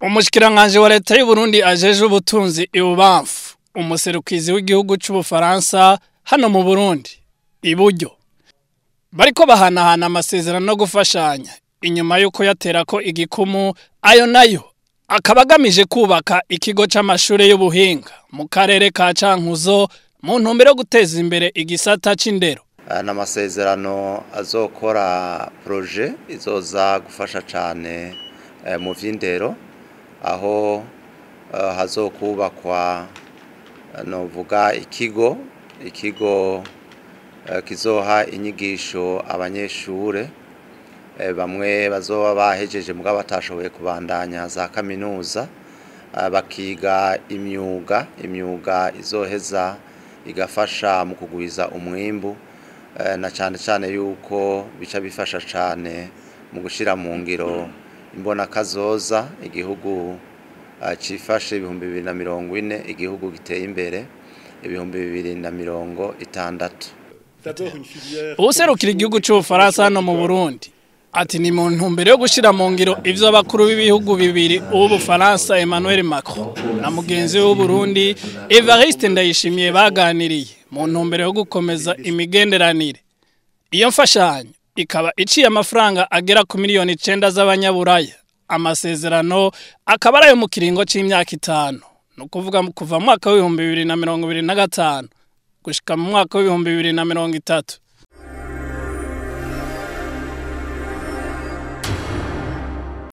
Umushikiranganje wa leta y'u Burundi ajeje ubutunzi ibubamfu umuserukizi w'igihugu c'Ubufaransa hano mu Burundi iburyo bariko bahanahana amasezerano no gufashanya inyuma yuko yaterako igikumu ayo nayo akabagamije kubaka ikigo c'amashure y'ubuhinga mu karere ka Cankuzo mu ntumbero guteza imbere igisata c'indero. N'amasezerano azokora projet izoza gufasha cane mu vy'indero aho hazokubakwa novuga ikigo kizoha inyigisho abanyeshure bamwe bazoba bahejeje mugabo batashoboye kubandanya za kaminuza bakiga imyuga izoheza igafasha mu kugwiza umwimbu na cane yuko bica bifasha cane mu gushira mu ngiro imbona kazoza igihugu cifashe 2040 igihugu giteye imbere 2060. Userukira igihugu c'Ubufaransa hano mu Burundi ati ni mu ntumbero yo gushira mu ngiro ivyo abakuru b'ibihugu bibiri ubufaransa Emmanuel Macron na mugenzi w'u Burundi Evariste Ndayishimiye baganiriye mu ntumbero yo gukomeza imigenderanire. Iyo mfashanyo ikaba iciye amafaranga agera ku miliyoni 9 z'abanyaburaya. Amasezerano akaba arayo mu kiringo c'imyaka 5 no kuvuga kuva mu mwaka wa 2025 gushika mu mwaka wa 2030.